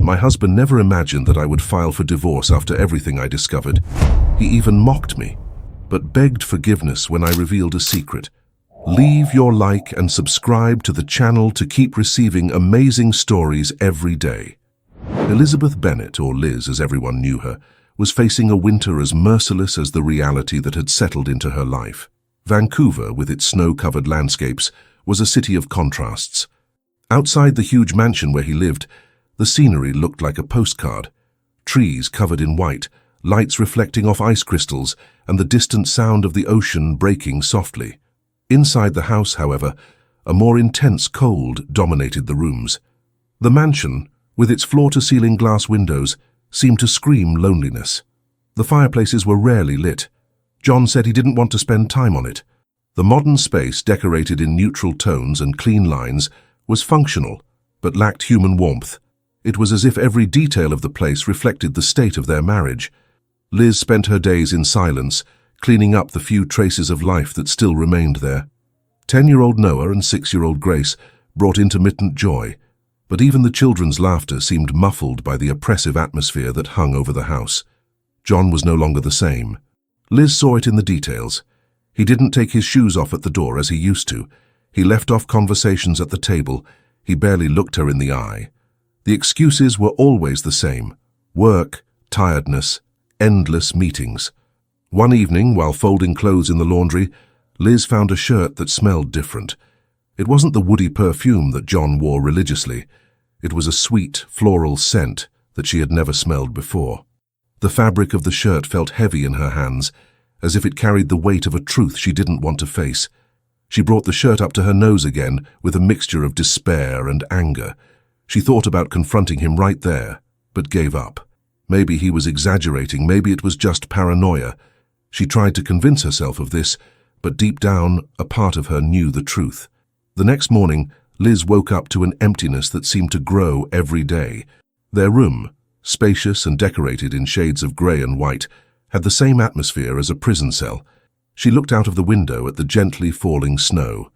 My husband never imagined that I would file for divorce after everything I discovered. He even mocked me, but begged forgiveness when I revealed a secret. Leave your like and subscribe to the channel to keep receiving amazing stories every day. Elizabeth Bennet, or Liz as everyone knew her, was facing a winter as merciless as the reality that had settled into her life. Vancouver, with its snow-covered landscapes, was a city of contrasts. Outside the huge mansion where he lived, the scenery looked like a postcard. Trees covered in white, lights reflecting off ice crystals, and the distant sound of the ocean breaking softly. Inside the house, however, a more intense cold dominated the rooms. The mansion, with its floor-to-ceiling glass windows, seemed to scream loneliness. The fireplaces were rarely lit. John said he didn't want to spend time on it. The modern space, decorated in neutral tones and clean lines, was functional, but lacked human warmth. It was as if every detail of the place reflected the state of their marriage. Liz spent her days in silence, cleaning up the few traces of life that still remained there. 10-year-old Noah and 6-year-old Grace brought intermittent joy, but even the children's laughter seemed muffled by the oppressive atmosphere that hung over the house. John was no longer the same. Liz saw it in the details. He didn't take his shoes off at the door as he used to. He left off conversations at the table. He barely looked her in the eye. The excuses were always the same: work, tiredness, endless meetings. One evening, while folding clothes in the laundry, Liz found a shirt that smelled different. It wasn't the woody perfume that John wore religiously. It was a sweet, floral scent that she had never smelled before. The fabric of the shirt felt heavy in her hands, as if it carried the weight of a truth she didn't want to face. She brought the shirt up to her nose again with a mixture of despair and anger. She thought about confronting him right there, but gave up. Maybe he was exaggerating, maybe it was just paranoia. She tried to convince herself of this, but deep down, a part of her knew the truth. The next morning, Liz woke up to an emptiness that seemed to grow every day. Their room, spacious and decorated in shades of grey and white, had the same atmosphere as a prison cell. She looked out of the window at the gently falling snow.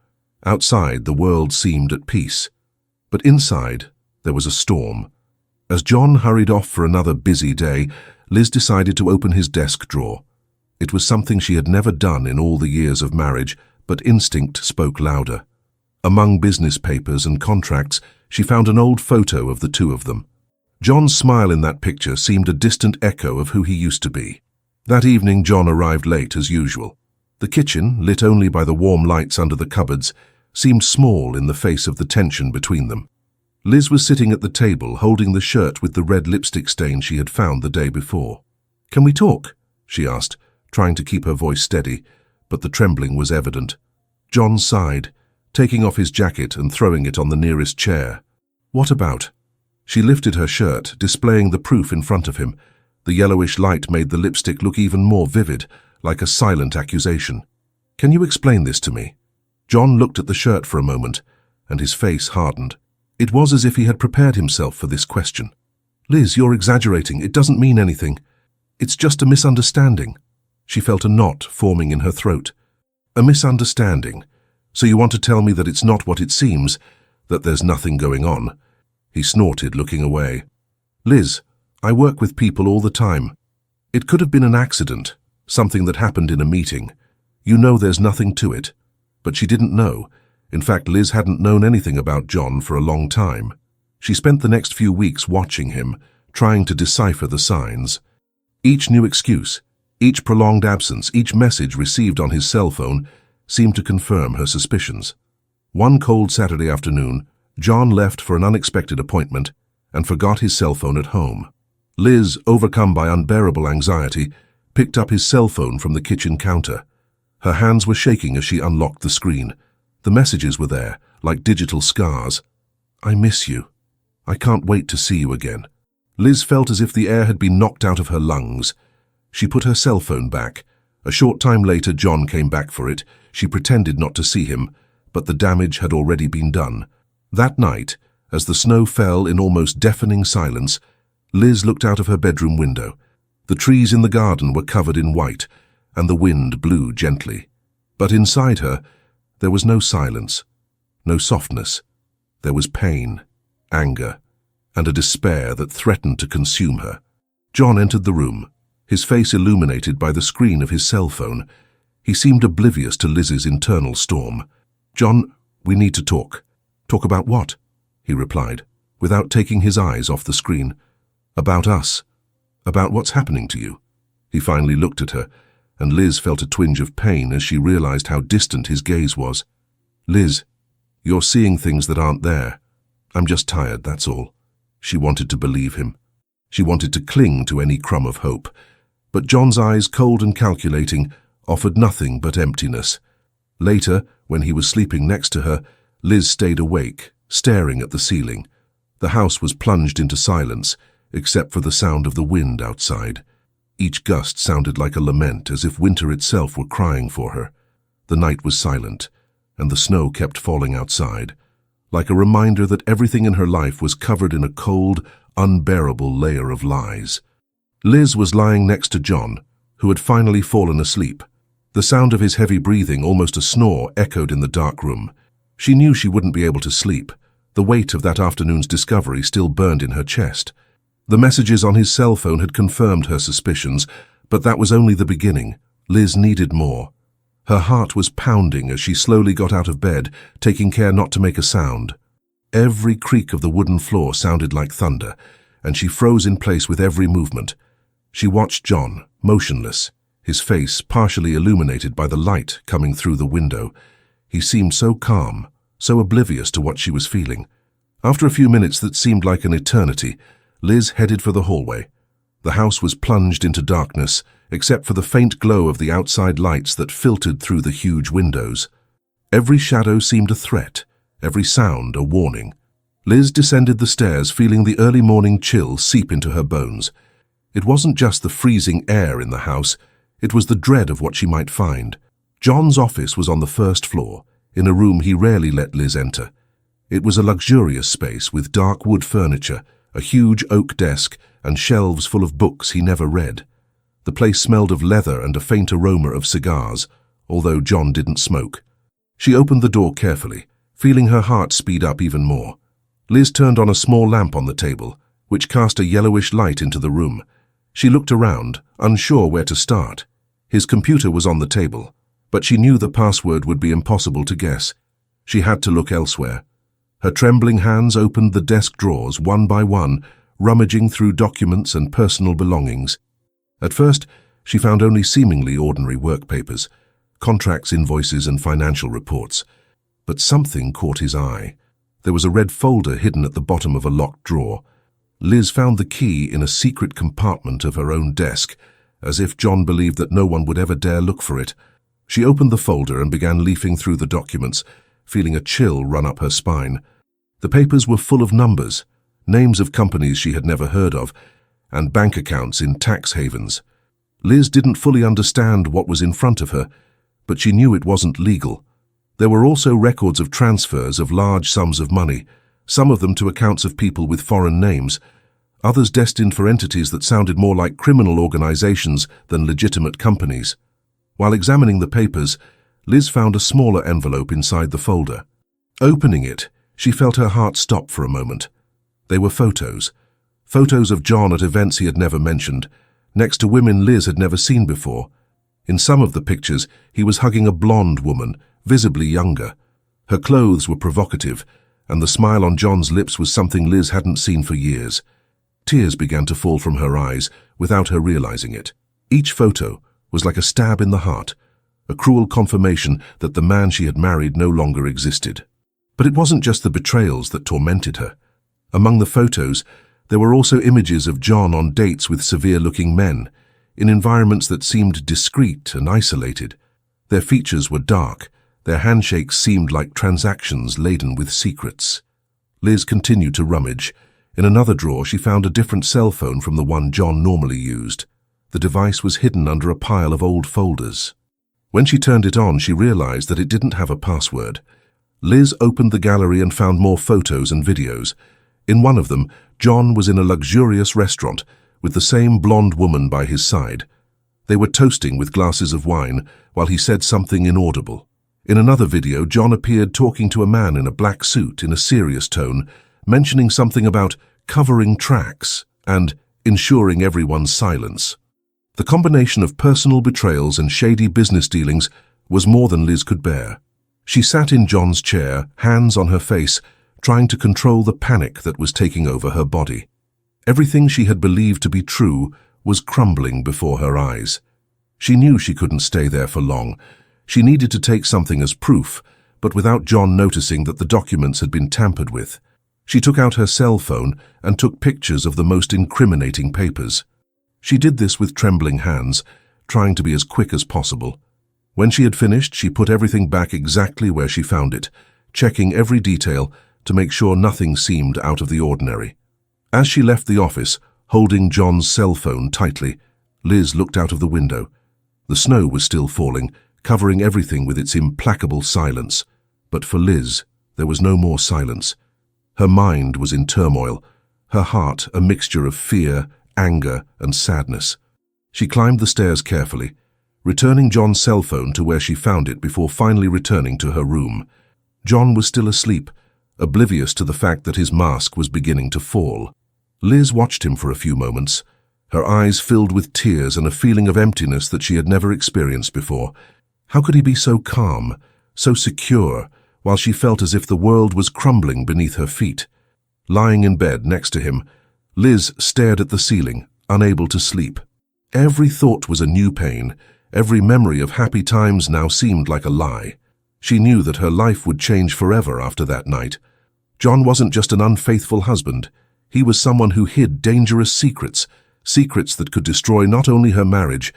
Outside, the world seemed at peace. But inside, there was a storm. As John hurried off for another busy day, Liz decided to open his desk drawer. It was something she had never done in all the years of marriage, but instinct spoke louder. Among business papers and contracts, she found an old photo of the two of them. John's smile in that picture seemed a distant echo of who he used to be. That evening, John arrived late as usual. The kitchen, lit only by the warm lights under the cupboards, seemed small in the face of the tension between them. Liz was sitting at the table, holding the shirt with the red lipstick stain she had found the day before. "Can we talk?" she asked, trying to keep her voice steady, but the trembling was evident. John sighed, taking off his jacket and throwing it on the nearest chair. "What about?" She lifted her shirt, displaying the proof in front of him. The yellowish light made the lipstick look even more vivid, like a silent accusation. "Can you explain this to me?" John looked at the shirt for a moment, and his face hardened. It was as if he had prepared himself for this question. "Liz, you're exaggerating. It doesn't mean anything. It's just a misunderstanding." She felt a knot forming in her throat. "A misunderstanding? So you want to tell me that it's not what it seems, that there's nothing going on?" He snorted, looking away. "Liz, I work with people all the time. It could have been an accident, something that happened in a meeting. You know there's nothing to it." But she didn't know. In fact, Liz hadn't known anything about John for a long time. She spent the next few weeks watching him, trying to decipher the signs. Each new excuse, each prolonged absence, each message received on his cell phone seemed to confirm her suspicions. One cold Saturday afternoon, John left for an unexpected appointment and forgot his cell phone at home. Liz, overcome by unbearable anxiety, picked up his cell phone from the kitchen counter. Her hands were shaking as she unlocked the screen. The messages were there, like digital scars. "I miss you. I can't wait to see you again." Liz felt as if the air had been knocked out of her lungs. She put her cell phone back. A short time later, John came back for it. She pretended not to see him, but the damage had already been done. That night, as the snow fell in almost deafening silence, Liz looked out of her bedroom window. The trees in the garden were covered in white, and the wind blew gently. But inside her, there was no silence, no softness. There was pain, anger, and a despair that threatened to consume her. John entered the room, his face illuminated by the screen of his cell phone. He seemed oblivious to Liz's internal storm. "John, we need to talk." "Talk about what?" he replied, without taking his eyes off the screen. "About us. About what's happening to you." He finally looked at her, and Liz felt a twinge of pain as she realized how distant his gaze was. "Liz, you're seeing things that aren't there. I'm just tired, that's all." She wanted to believe him. She wanted to cling to any crumb of hope. But John's eyes, cold and calculating, offered nothing but emptiness. Later, when he was sleeping next to her, Liz stayed awake, staring at the ceiling. The house was plunged into silence, except for the sound of the wind outside. Each gust sounded like a lament, as if winter itself were crying for her. The night was silent, and the snow kept falling outside, like a reminder that everything in her life was covered in a cold, unbearable layer of lies. Liz was lying next to John, who had finally fallen asleep. The sound of his heavy breathing, almost a snore, echoed in the dark room. She knew she wouldn't be able to sleep. The weight of that afternoon's discovery still burned in her chest. The messages on his cell phone had confirmed her suspicions, but that was only the beginning. Liz needed more. Her heart was pounding as she slowly got out of bed, taking care not to make a sound. Every creak of the wooden floor sounded like thunder, and she froze in place with every movement. She watched John, motionless, his face partially illuminated by the light coming through the window. He seemed so calm, so oblivious to what she was feeling. After a few minutes that seemed like an eternity, Liz headed for the hallway. The house was plunged into darkness, except for the faint glow of the outside lights that filtered through the huge windows. Every shadow seemed a threat, every sound a warning. Liz descended the stairs, feeling the early morning chill seep into her bones. It wasn't just the freezing air in the house, it was the dread of what she might find. John's office was on the first floor, in a room he rarely let Liz enter. It was a luxurious space with dark wood furniture, a huge oak desk, and shelves full of books he never read. The place smelled of leather and a faint aroma of cigars, although John didn't smoke. She opened the door carefully, feeling her heart speed up even more. Liz turned on a small lamp on the table, which cast a yellowish light into the room. She looked around, unsure where to start. His computer was on the table, but she knew the password would be impossible to guess. She had to look elsewhere. Her trembling hands opened the desk drawers one by one, rummaging through documents and personal belongings. At first, she found only seemingly ordinary work papers, contracts, invoices, and financial reports. But something caught his eye. There was a red folder hidden at the bottom of a locked drawer. Liz found the key in a secret compartment of her own desk, as if John believed that no one would ever dare look for it. She opened the folder and began leafing through the documents, feeling a chill run up her spine. The papers were full of numbers, names of companies she had never heard of, and bank accounts in tax havens. Liz didn't fully understand what was in front of her, but she knew it wasn't legal. There were also records of transfers of large sums of money, some of them to accounts of people with foreign names, others destined for entities that sounded more like criminal organizations than legitimate companies. While examining the papers, Liz found a smaller envelope inside the folder. Opening it, she felt her heart stop for a moment. They were photos. Photos of John at events he had never mentioned, next to women Liz had never seen before. In some of the pictures, he was hugging a blonde woman, visibly younger. Her clothes were provocative, and the smile on John's lips was something Liz hadn't seen for years. Tears began to fall from her eyes without her realizing it. Each photo was like a stab in the heart, a cruel confirmation that the man she had married no longer existed. But it wasn't just the betrayals that tormented her. Among the photos, there were also images of John on dates with severe-looking men, in environments that seemed discreet and isolated. Their features were dark, their handshakes seemed like transactions laden with secrets. Liz continued to rummage. In another drawer, she found a different cell phone from the one John normally used. The device was hidden under a pile of old folders. When she turned it on, she realized that it didn't have a password. Liz opened the gallery and found more photos and videos. In one of them, John was in a luxurious restaurant with the same blonde woman by his side. They were toasting with glasses of wine while he said something inaudible. In another video, John appeared talking to a man in a black suit in a serious tone, mentioning something about covering tracks, and ensuring everyone's silence. The combination of personal betrayals and shady business dealings was more than Liz could bear. She sat in John's chair, hands on her face, trying to control the panic that was taking over her body. Everything she had believed to be true was crumbling before her eyes. She knew she couldn't stay there for long. She needed to take something as proof, but without John noticing that the documents had been tampered with. She took out her cell phone and took pictures of the most incriminating papers. She did this with trembling hands, trying to be as quick as possible. When she had finished, she put everything back exactly where she found it, checking every detail to make sure nothing seemed out of the ordinary. As she left the office, holding John's cell phone tightly, Liz looked out of the window. The snow was still falling, covering everything with its implacable silence. But for Liz, there was no more silence. Her mind was in turmoil, her heart a mixture of fear, anger, and sadness. She climbed the stairs carefully, returning John's cell phone to where she found it before finally returning to her room. John was still asleep, oblivious to the fact that his mask was beginning to fall. Liz watched him for a few moments, her eyes filled with tears and a feeling of emptiness that she had never experienced before. How could he be so calm, so secure, while she felt as if the world was crumbling beneath her feet? Lying in bed next to him, Liz stared at the ceiling, unable to sleep. Every thought was a new pain. Every memory of happy times now seemed like a lie. She knew that her life would change forever after that night. John wasn't just an unfaithful husband. He was someone who hid dangerous secrets, secrets that could destroy not only her marriage,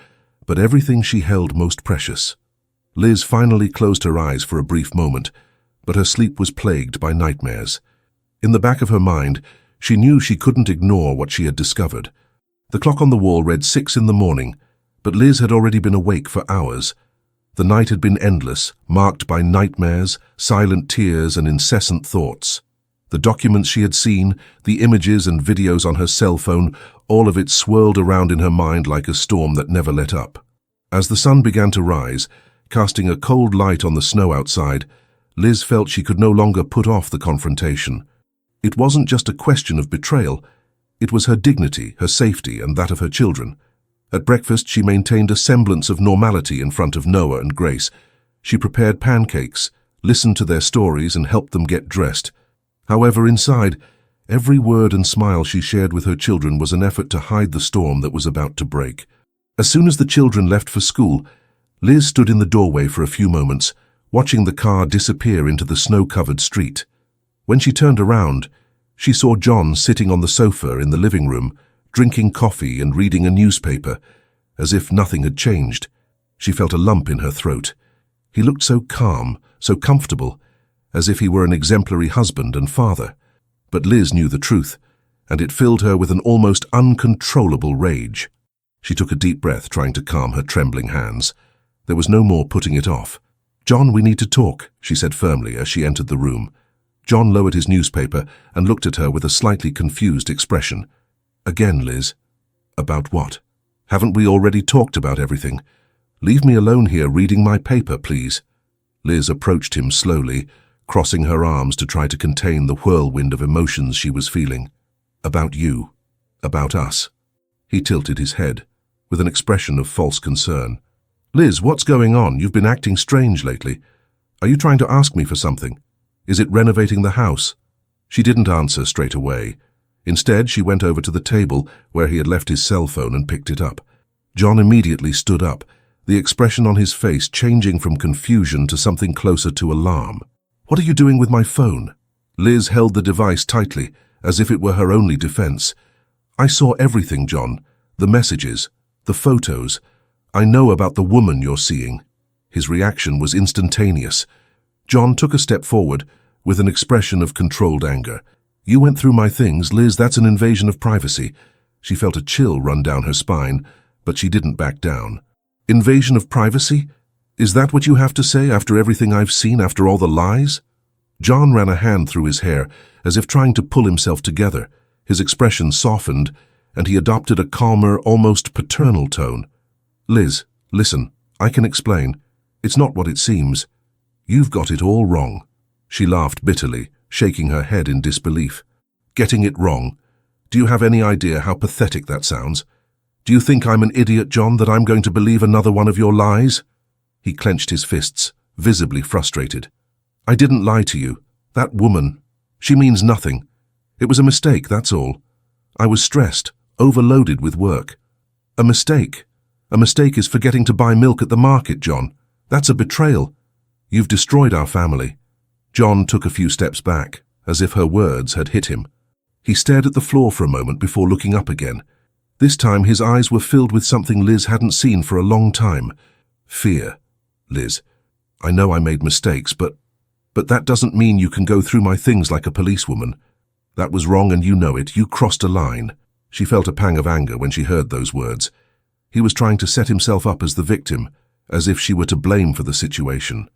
but everything she held most precious. Liz finally closed her eyes for a brief moment, but her sleep was plagued by nightmares. In the back of her mind, she knew she couldn't ignore what she had discovered. The clock on the wall read 6 in the morning, but Liz had already been awake for hours. The night had been endless, marked by nightmares, silent tears, and incessant thoughts. The documents she had seen, the images and videos on her cell phone, all of it swirled around in her mind like a storm that never let up. As the sun began to rise, casting a cold light on the snow outside, Liz felt she could no longer put off the confrontation. It wasn't just a question of betrayal. It was her dignity, her safety, and that of her children. At breakfast, she maintained a semblance of normality in front of Noah and Grace. She prepared pancakes, listened to their stories, and helped them get dressed. However, inside, every word and smile she shared with her children was an effort to hide the storm that was about to break. As soon as the children left for school, Liz stood in the doorway for a few moments, watching the car disappear into the snow-covered street. When she turned around, she saw John sitting on the sofa in the living room, drinking coffee and reading a newspaper, as if nothing had changed. She felt a lump in her throat. He looked so calm, so comfortable, as if he were an exemplary husband and father. But Liz knew the truth, and it filled her with an almost uncontrollable rage. She took a deep breath, trying to calm her trembling hands. There was no more putting it off. "John, we need to talk," she said firmly as she entered the room. John lowered his newspaper and looked at her with a slightly confused expression. "Again, Liz. About what? Haven't we already talked about everything? Leave me alone here reading my paper, please." Liz approached him slowly, crossing her arms to try to contain the whirlwind of emotions she was feeling. "About you. About us." He tilted his head, with an expression of false concern. "Liz, what's going on? You've been acting strange lately. Are you trying to ask me for something? Is it renovating the house?" She didn't answer straight away. Instead, she went over to the table where he had left his cell phone and picked it up. John immediately stood up, the expression on his face changing from confusion to something closer to alarm. "What are you doing with my phone?" Liz held the device tightly, as if it were her only defense. "I saw everything, John. The messages, the photos. I know about the woman you're seeing." His reaction was instantaneous. John took a step forward, with an expression of controlled anger. "You went through my things, Liz. That's an invasion of privacy." She felt a chill run down her spine, but she didn't back down. "Invasion of privacy? Is that what you have to say after everything I've seen, after all the lies?" John ran a hand through his hair, as if trying to pull himself together. His expression softened, and he adopted a calmer, almost paternal tone. "Liz, listen, I can explain. It's not what it seems. You've got it all wrong." She laughed bitterly, shaking her head in disbelief. "Getting it wrong? Do you have any idea how pathetic that sounds? Do you think I'm an idiot, John, that I'm going to believe another one of your lies? He clenched his fists, visibly frustrated. I didn't lie to you. That woman, she means nothing. It was a mistake, that's all. I was stressed, overloaded with work. A mistake. A mistake is forgetting to buy milk at the market, John. That's a betrayal. You've destroyed our family. John took a few steps back, as if her words had hit him. He stared at the floor for a moment before looking up again. This time his eyes were filled with something Liz hadn't seen for a long time. Fear. Liz, I know I made mistakes, but that doesn't mean you can go through my things like a policewoman. That was wrong and you know it. You crossed a line. She felt a pang of anger when she heard those words. He was trying to set himself up as the victim, as if she were to blame for the situation.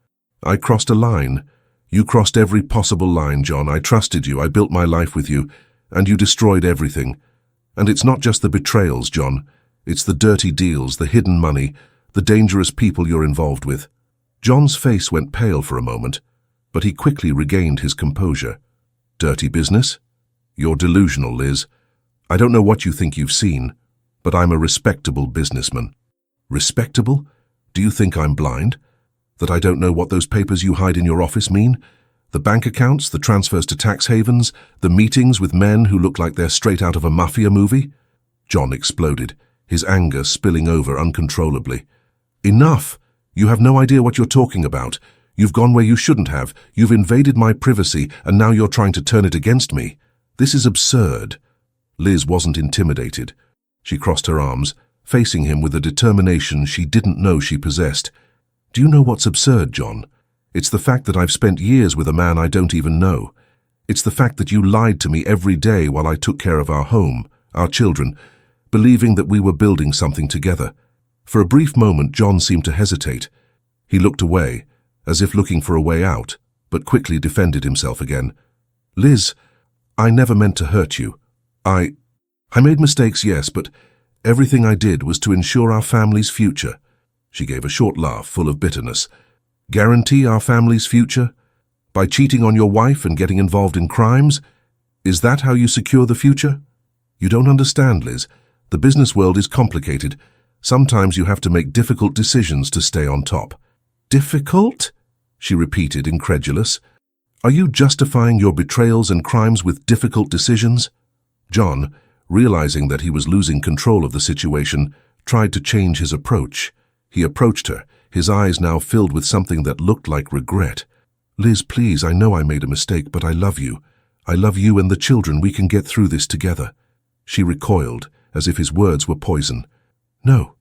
I crossed a line. You crossed every possible line, John. I trusted you. I built my life with you, and you destroyed everything. And it's not just the betrayals, John. It's the dirty deals, the hidden money, the dangerous people you're involved with. John's face went pale for a moment, but he quickly regained his composure. Dirty business? You're delusional, Liz. I don't know what you think you've seen, but I'm a respectable businessman. Respectable? Do you think I'm blind? That I don't know what those papers you hide in your office mean? The bank accounts, the transfers to tax havens, the meetings with men who look like they're straight out of a mafia movie? John exploded, his anger spilling over uncontrollably. Enough! You have no idea what you're talking about. You've gone where you shouldn't have. You've invaded my privacy, and now you're trying to turn it against me. This is absurd. Liz wasn't intimidated. She crossed her arms, facing him with a determination she didn't know she possessed. Do you know what's absurd, John? It's the fact that I've spent years with a man I don't even know. It's the fact that you lied to me every day while I took care of our home, our children, believing that we were building something together. For a brief moment, John seemed to hesitate. He looked away, as if looking for a way out, but quickly defended himself again. Liz, I never meant to hurt you. I made mistakes, yes, but everything I did was to ensure our family's future. She gave a short laugh full of bitterness. Guarantee our family's future? By cheating on your wife and getting involved in crimes? Is that how you secure the future? You don't understand, Liz. The business world is complicated. Sometimes you have to make difficult decisions to stay on top. Difficult? She repeated, incredulous. Are you justifying your betrayals and crimes with difficult decisions? John, realizing that he was losing control of the situation, tried to change his approach. He approached her, his eyes now filled with something that looked like regret. Liz, please, I know I made a mistake, but I love you. I love you and the children. We can get through this together. She recoiled, as if his words were poison. No,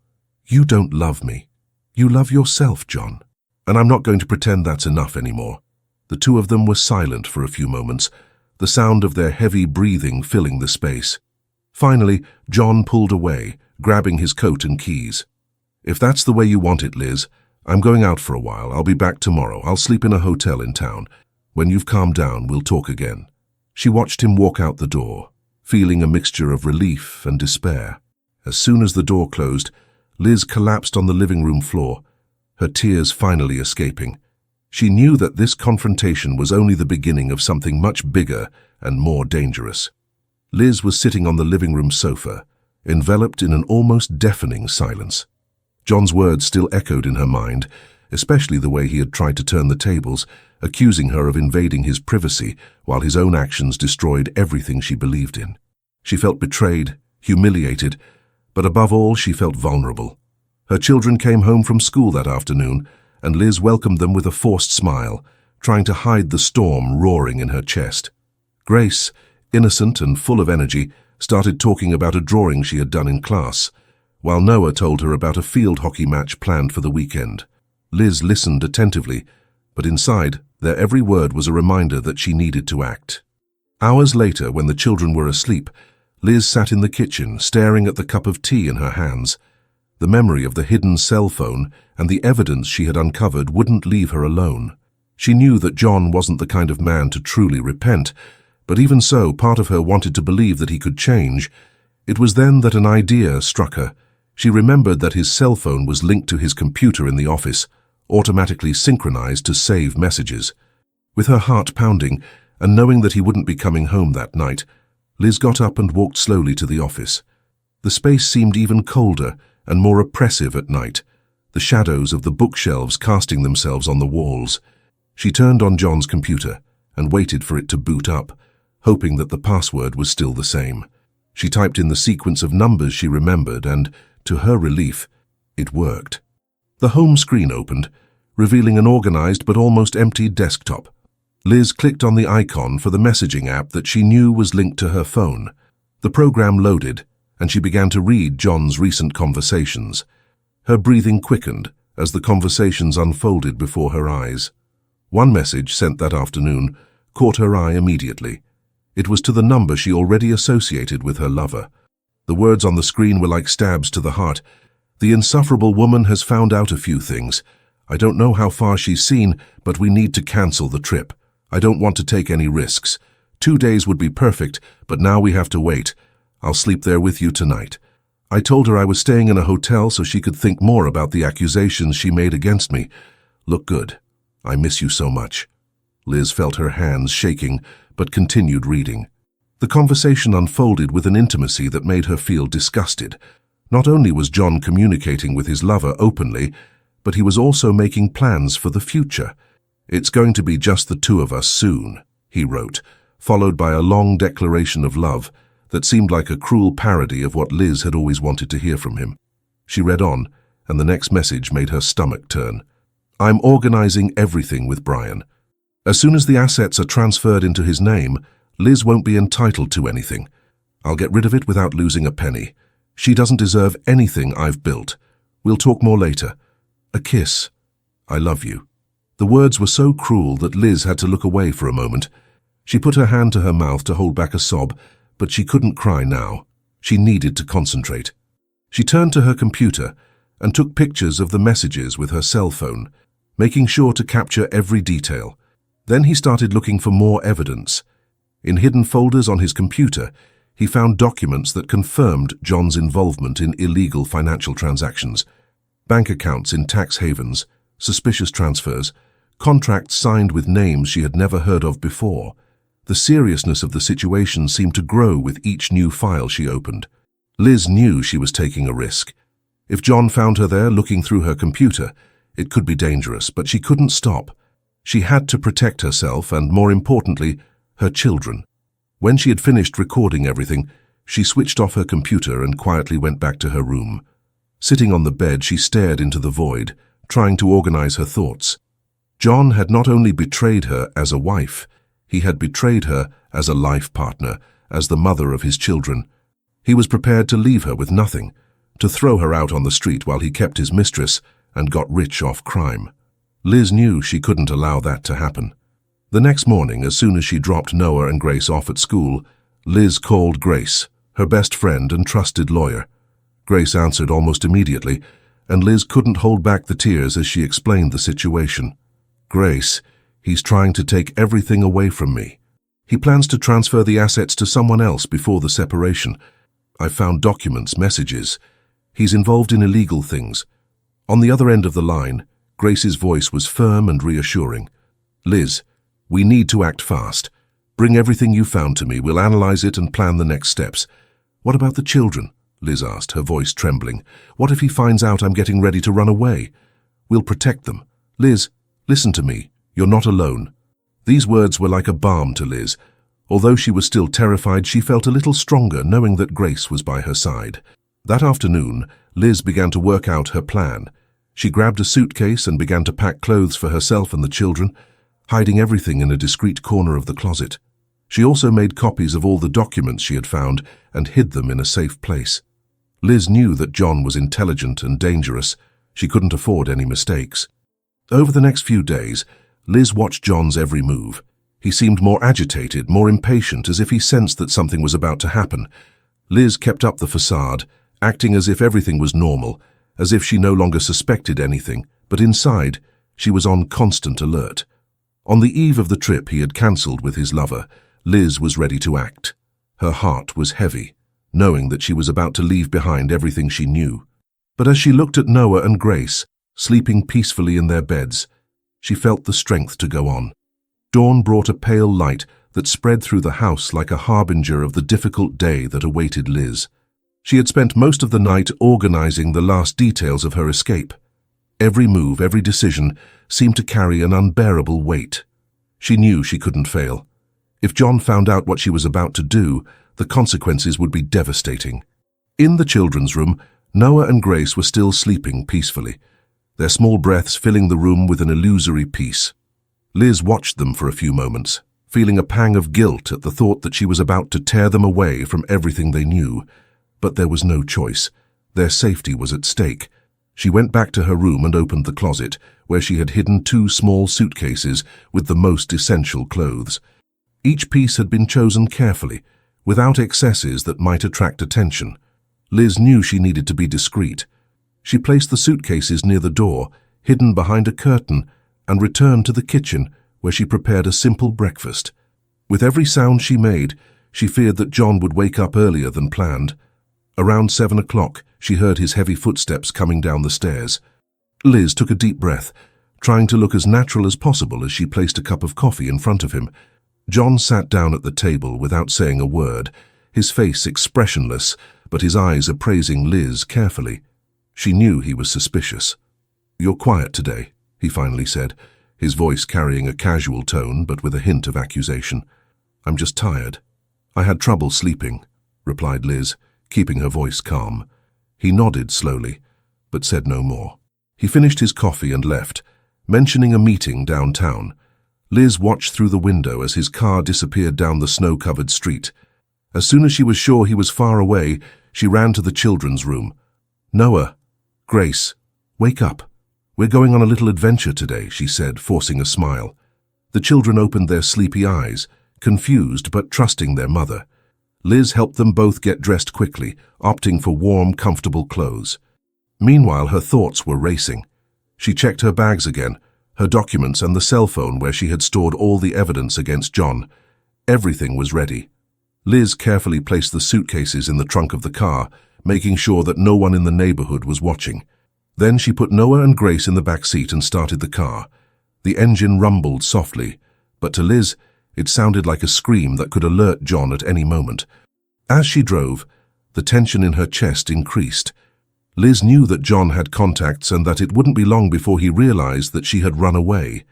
you don't love me. You love yourself, John. And I'm not going to pretend that's enough anymore. The two of them were silent for a few moments, the sound of their heavy breathing filling the space. Finally, John pulled away, grabbing his coat and keys. If that's the way you want it, Liz, I'm going out for a while. I'll be back tomorrow. I'll sleep in a hotel in town. When you've calmed down, we'll talk again. She watched him walk out the door, feeling a mixture of relief and despair. As soon as the door closed, Liz collapsed on the living room floor, her tears finally escaping. She knew that this confrontation was only the beginning of something much bigger and more dangerous. Liz was sitting on the living room sofa, enveloped in an almost deafening silence. John's words still echoed in her mind, especially the way he had tried to turn the tables, accusing her of invading his privacy while his own actions destroyed everything she believed in. She felt betrayed, humiliated, but above all she felt vulnerable. Her children came home from school that afternoon, and Liz welcomed them with a forced smile, trying to hide the storm roaring in her chest. Grace, innocent and full of energy, started talking about a drawing she had done in class, while Noah told her about a field hockey match planned for the weekend. Liz listened attentively, but inside, their every word was a reminder that she needed to act. Hours later, when the children were asleep, Liz sat in the kitchen, staring at the cup of tea in her hands. The memory of the hidden cell phone and the evidence she had uncovered wouldn't leave her alone. She knew that John wasn't the kind of man to truly repent, but even so, part of her wanted to believe that he could change. It was then that an idea struck her. She remembered that his cell phone was linked to his computer in the office, automatically synchronized to save messages. With her heart pounding, and knowing that he wouldn't be coming home that night, Liz got up and walked slowly to the office. The space seemed even colder and more oppressive at night, the shadows of the bookshelves casting themselves on the walls. She turned on John's computer and waited for it to boot up, hoping that the password was still the same. She typed in the sequence of numbers she remembered and, to her relief, it worked. The home screen opened, revealing an organized but almost empty desktop. Liz clicked on the icon for the messaging app that she knew was linked to her phone. The program loaded, and she began to read John's recent conversations. Her breathing quickened as the conversations unfolded before her eyes. One message, sent that afternoon, caught her eye immediately. It was to the number she already associated with her lover. The words on the screen were like stabs to the heart. "The insufferable woman has found out a few things. I don't know how far she's seen, but we need to cancel the trip. I don't want to take any risks. 2 days would be perfect, but now we have to wait. I'll sleep there with you tonight. I told her I was staying in a hotel so she could think more about the accusations she made against me. Look good. I miss you so much." Liz felt her hands shaking, but continued reading. The conversation unfolded with an intimacy that made her feel disgusted. Not only was John communicating with his lover openly, but he was also making plans for the future. "It's going to be just the two of us soon," he wrote, followed by a long declaration of love that seemed like a cruel parody of what Liz had always wanted to hear from him. She read on, and the next message made her stomach turn. "I'm organizing everything with Brian. As soon as the assets are transferred into his name, Liz won't be entitled to anything. I'll get rid of it without losing a penny. She doesn't deserve anything I've built. We'll talk more later. A kiss. I love you." The words were so cruel that Liz had to look away for a moment. She put her hand to her mouth to hold back a sob, but she couldn't cry now. She needed to concentrate. She turned to her computer and took pictures of the messages with her cell phone, making sure to capture every detail. Then he started looking for more evidence. In hidden folders on his computer, he found documents that confirmed John's involvement in illegal financial transactions, bank accounts in tax havens, suspicious transfers, contracts signed with names she had never heard of before. The seriousness of the situation seemed to grow with each new file she opened. Liz knew she was taking a risk. If John found her there looking through her computer, it could be dangerous, but she couldn't stop. She had to protect herself and, more importantly, her children. When she had finished recording everything, she switched off her computer and quietly went back to her room. Sitting on the bed, she stared into the void, trying to organize her thoughts. John had not only betrayed her as a wife, he had betrayed her as a life partner, as the mother of his children. He was prepared to leave her with nothing, to throw her out on the street while he kept his mistress and got rich off crime. Liz knew she couldn't allow that to happen. The next morning, as soon as she dropped Noah and Grace off at school, Liz called Grace, her best friend and trusted lawyer. Grace answered almost immediately, and Liz couldn't hold back the tears as she explained the situation. "Grace, he's trying to take everything away from me. He plans to transfer the assets to someone else before the separation. I found documents, messages. He's involved in illegal things." On the other end of the line, Grace's voice was firm and reassuring. "Liz, we need to act fast. Bring everything you found to me. We'll analyze it and plan the next steps." "What about the children?" Liz asked, her voice trembling. "What if he finds out I'm getting ready to run away?" "We'll protect them. Liz, listen to me. You're not alone." These words were like a balm to Liz. Although she was still terrified, she felt a little stronger knowing that Grace was by her side. That afternoon, Liz began to work out her plan. She grabbed a suitcase and began to pack clothes for herself and the children, hiding everything in a discreet corner of the closet. She also made copies of all the documents she had found and hid them in a safe place. Liz knew that John was intelligent and dangerous. She couldn't afford any mistakes. Over the next few days, Liz watched John's every move. He seemed more agitated, more impatient, as if he sensed that something was about to happen. Liz kept up the facade, acting as if everything was normal, as if she no longer suspected anything, but inside, she was on constant alert. On the eve of the trip he had cancelled with his lover, Liz was ready to act. Her heart was heavy, knowing that she was about to leave behind everything she knew. But as she looked at Noah and Grace, sleeping peacefully in their beds, she felt the strength to go on. Dawn brought a pale light that spread through the house like a harbinger of the difficult day that awaited Liz. She had spent most of the night organizing the last details of her escape. Every move, every decision seemed to carry an unbearable weight. She knew she couldn't fail. If John found out what she was about to do, the consequences would be devastating. In the children's room, Noah and Grace were still sleeping peacefully, their small breaths filling the room with an illusory peace. Liz watched them for a few moments, feeling a pang of guilt at the thought that she was about to tear them away from everything they knew. But there was no choice. Their safety was at stake. She went back to her room and opened the closet, where she had hidden 2 small suitcases with the most essential clothes. Each piece had been chosen carefully, without excesses that might attract attention. Liz knew she needed to be discreet. She placed the suitcases near the door, hidden behind a curtain, and returned to the kitchen, where she prepared a simple breakfast. With every sound she made, she feared that John would wake up earlier than planned. Around 7 o'clock, she heard his heavy footsteps coming down the stairs. Liz took a deep breath, trying to look as natural as possible as she placed a cup of coffee in front of him. John sat down at the table without saying a word, his face expressionless, but his eyes appraising Liz carefully. She knew he was suspicious. "You're quiet today," he finally said, his voice carrying a casual tone but with a hint of accusation. "I'm just tired." "I had trouble sleeping," replied Liz, keeping her voice calm. He nodded slowly, but said no more. He finished his coffee and left, mentioning a meeting downtown. Liz watched through the window as his car disappeared down the snow-covered street. As soon as she was sure he was far away, she ran to the children's room. "Noah, Grace, wake up. We're going on a little adventure today," she said, forcing a smile. The children opened their sleepy eyes, confused but trusting their mother. Liz helped them both get dressed quickly, opting for warm, comfortable clothes. Meanwhile, her thoughts were racing. She checked her bags again, her documents and the cell phone where she had stored all the evidence against John. Everything was ready. Liz carefully placed the suitcases in the trunk of the car, making sure that no one in the neighborhood was watching. Then she put Noah and Grace in the back seat and started the car. The engine rumbled softly, but to Liz, it sounded like a scream that could alert John at any moment. As she drove, the tension in her chest increased. Liz knew that John had contacts and that it wouldn't be long before he realized that she had run away.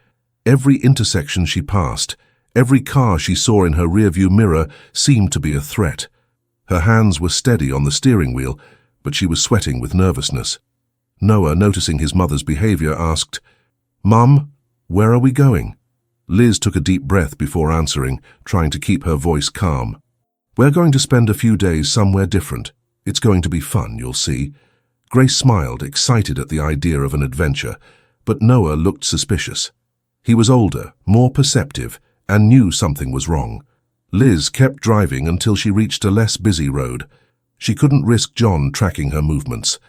Every intersection she passed, every car she saw in her rearview mirror seemed to be a threat. Her hands were steady on the steering wheel, but she was sweating with nervousness. Noah, noticing his mother's behavior, asked, "Mum, where are we going?" Liz took a deep breath before answering, trying to keep her voice calm. "We're going to spend a few days somewhere different. It's going to be fun, you'll see." Grace smiled, excited at the idea of an adventure, but Noah looked suspicious. He was older, more perceptive, and knew something was wrong. Liz kept driving until she reached a less busy road. She couldn't risk John tracking her movements.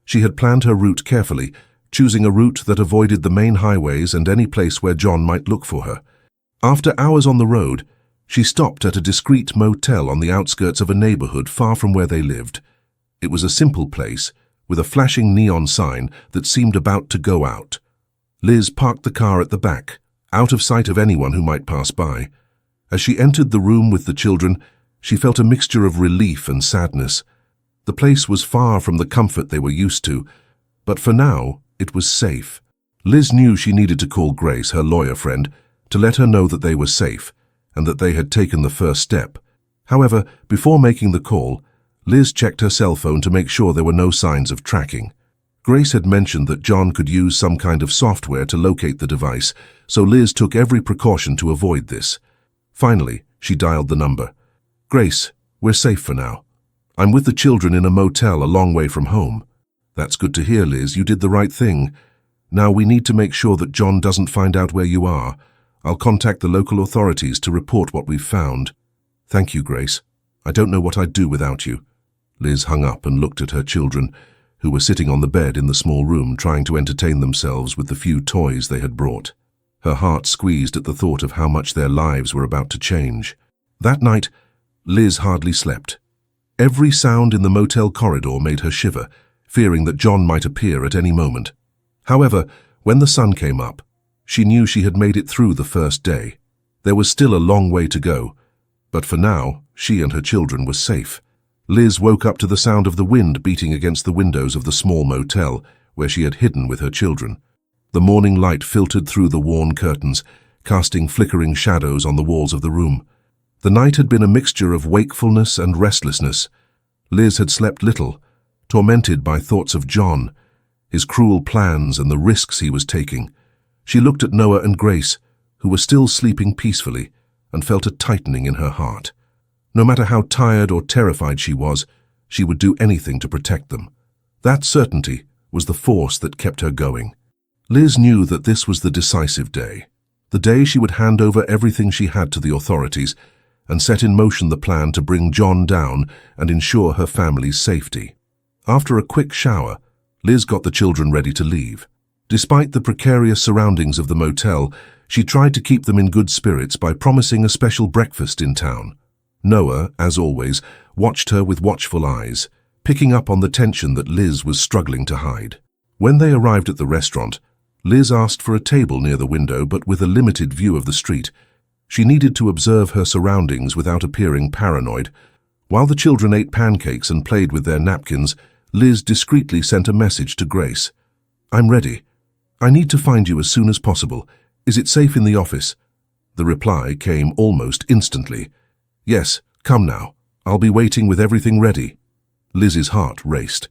She had planned her route carefully, choosing a route that avoided the main highways and any place where John might look for her. After hours on the road, she stopped at a discreet motel on the outskirts of a neighborhood far from where they lived. It was a simple place, with a flashing neon sign that seemed about to go out. Liz parked the car at the back, out of sight of anyone who might pass by. As she entered the room with the children, she felt a mixture of relief and sadness. The place was far from the comfort they were used to, but for now, it was safe. Liz knew she needed to call Grace, her lawyer friend, to let her know that they were safe and that they had taken the first step. However, before making the call, Liz checked her cell phone to make sure there were no signs of tracking. Grace had mentioned that John could use some kind of software to locate the device, so Liz took every precaution to avoid this. Finally, she dialed the number. "Grace, we're safe for now. I'm with the children in a motel a long way from home." "That's good to hear, Liz. You did the right thing. Now we need to make sure that John doesn't find out where you are. I'll contact the local authorities to report what we've found." "Thank you, Grace. I don't know what I'd do without you." Liz hung up and looked at her children, who were sitting on the bed in the small room trying to entertain themselves with the few toys they had brought. Her heart squeezed at the thought of how much their lives were about to change. That night, Liz hardly slept. Every sound in the motel corridor made her shiver, fearing that John might appear at any moment. However, when the sun came up, she knew she had made it through the first day. There was still a long way to go, but for now, she and her children were safe. Liz woke up to the sound of the wind beating against the windows of the small motel where she had hidden with her children. The morning light filtered through the worn curtains, casting flickering shadows on the walls of the room. The night had been a mixture of wakefulness and restlessness. Liz had slept little, tormented by thoughts of John, his cruel plans and the risks he was taking. She looked at Noah and Grace, who were still sleeping peacefully, and felt a tightening in her heart. No matter how tired or terrified she would do anything to protect them. That certainty was the force that kept her going. Liz knew that this was the decisive day, the day she would hand over everything she had to the authorities and set in motion the plan to bring John down and ensure her family's safety. After a quick shower, Liz got the children ready to leave. Despite the precarious surroundings of the motel, she tried to keep them in good spirits by promising a special breakfast in town. Noah, as always, watched her with watchful eyes, picking up on the tension that Liz was struggling to hide. When they arrived at the restaurant, Liz asked for a table near the window but with a limited view of the street. She needed to observe her surroundings without appearing paranoid. While the children ate pancakes and played with their napkins, Liz discreetly sent a message to Grace. "I'm ready. I need to find you as soon as possible. Is it safe in the office?" The reply came almost instantly. "Yes, come now. I'll be waiting with everything ready." Liz's heart raced.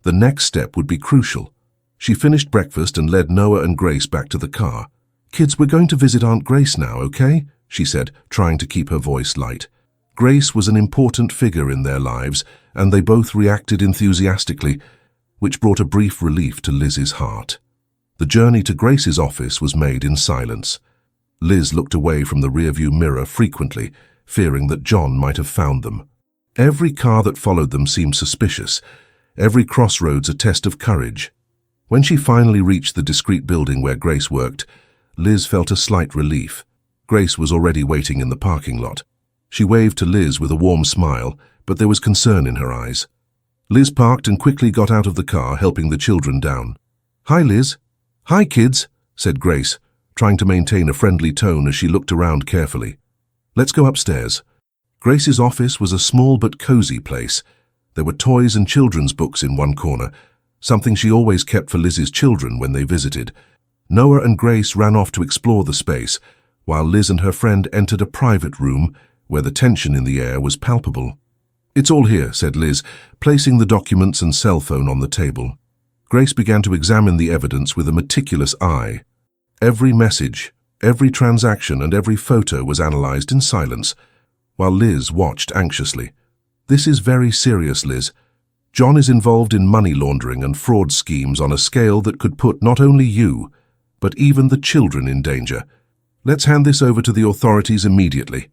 The next step would be crucial. She finished breakfast and led Noah and Grace back to the car. "Kids, we're going to visit Aunt Grace now, okay?" she said, trying to keep her voice light. Grace was an important figure in their lives, and they both reacted enthusiastically, which brought a brief relief to Liz's heart. The journey to Grace's office was made in silence. Liz looked away from the rearview mirror frequently, fearing that John might have found them. Every car that followed them seemed suspicious, every crossroads a test of courage. When she finally reached the discreet building where Grace worked, Liz felt a slight relief. Grace was already waiting in the parking lot. She waved to Liz with a warm smile, but there was concern in her eyes. Liz parked and quickly got out of the car, helping the children down. "Hi, Liz." "Hi, kids," said Grace, trying to maintain a friendly tone as she looked around carefully. "Let's go upstairs." Grace's office was a small but cozy place. There were toys and children's books in one corner, something she always kept for Liz's children when they visited. Noah and Grace ran off to explore the space, while Liz and her friend entered a private room where the tension in the air was palpable. "It's all here," said Liz, placing the documents and cell phone on the table. Grace began to examine the evidence with a meticulous eye. Every message, every transaction, and every photo was analyzed in silence, while Liz watched anxiously. "This is very serious, Liz. John is involved in money laundering and fraud schemes on a scale that could put not only you, but even the children in danger. Let's hand this over to the authorities immediately."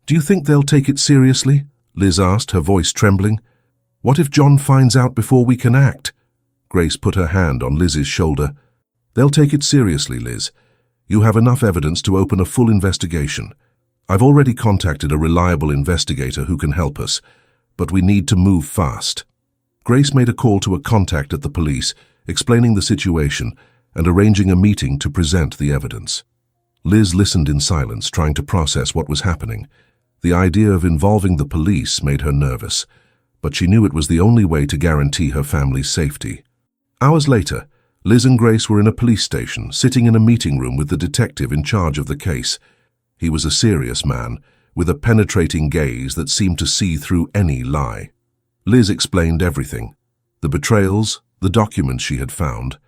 "Do you think they'll take it seriously?" Liz asked, her voice trembling. "What if John finds out before we can act?" Grace put her hand on Liz's shoulder. "They'll take it seriously, Liz. You have enough evidence to open a full investigation. I've already contacted a reliable investigator who can help us, but we need to move fast." Grace made a call to a contact at the police, explaining the situation and arranging a meeting to present the evidence. Liz listened in silence, trying to process what was happening. The idea of involving the police made her nervous, but she knew it was the only way to guarantee her family's safety. Hours later, Liz and Grace were in a police station, sitting in a meeting room with the detective in charge of the case. He was a serious man, with a penetrating gaze that seemed to see through any lie. Liz explained everything: the betrayals, the documents she had found,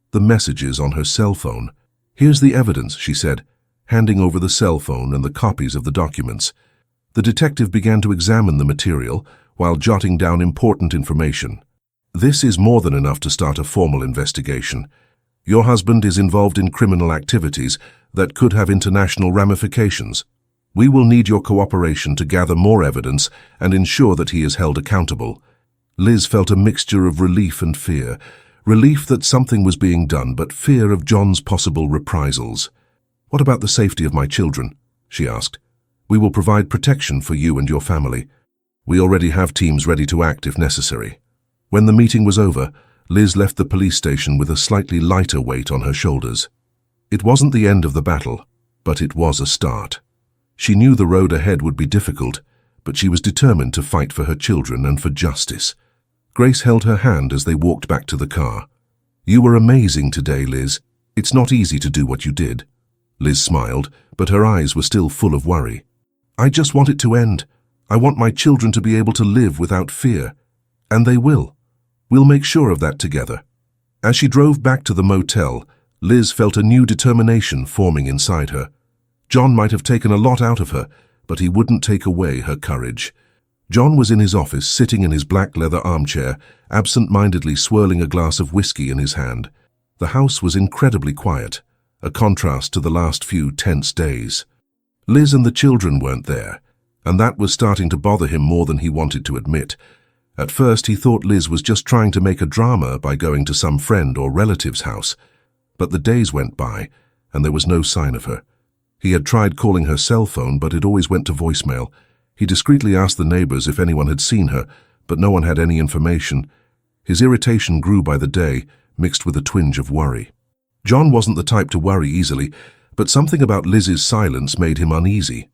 the messages on her cell phone. "Here's the evidence," she said, handing over the cell phone and the copies of the documents. The detective began to examine the material while jotting down important information. "This is more than enough to start a formal investigation. Your husband is involved in criminal activities that could have international ramifications. We will need your cooperation to gather more evidence and ensure that he is held accountable." Liz felt a mixture of relief and fear. Relief that something was being done, but fear of John's possible reprisals. "What about the safety of my children?" she asked. "We will provide protection for you and your family. We already have teams ready to act if necessary." When the meeting was over, Liz left the police station with a slightly lighter weight on her shoulders. It wasn't the end of the battle, but it was a start. She knew the road ahead would be difficult, but she was determined to fight for her children and for justice. Grace held her hand as they walked back to the car. "You were amazing today, Liz. It's not easy to do what you did." Liz smiled, but her eyes were still full of worry. "I just want it to end. I want my children to be able to live without fear. And they will. We'll make sure of that together." As she drove back to the motel, Liz felt a new determination forming inside her. John might have taken a lot out of her, but he wouldn't take away her courage. John was in his office, sitting in his black leather armchair, absent-mindedly swirling a glass of whiskey in his hand. The house was incredibly quiet, a contrast to the last few tense days. Liz and the children weren't there, and that was starting to bother him more than he wanted to admit. At first, he thought Liz was just trying to make a drama by going to some friend or relative's house. But the days went by, and there was no sign of her. He had tried calling her cell phone, but it always went to voicemail. He discreetly asked the neighbors if anyone had seen her, but no one had any information. His irritation grew by the day, mixed with a twinge of worry. John wasn't the type to worry easily, but something about Liz's silence made him uneasy.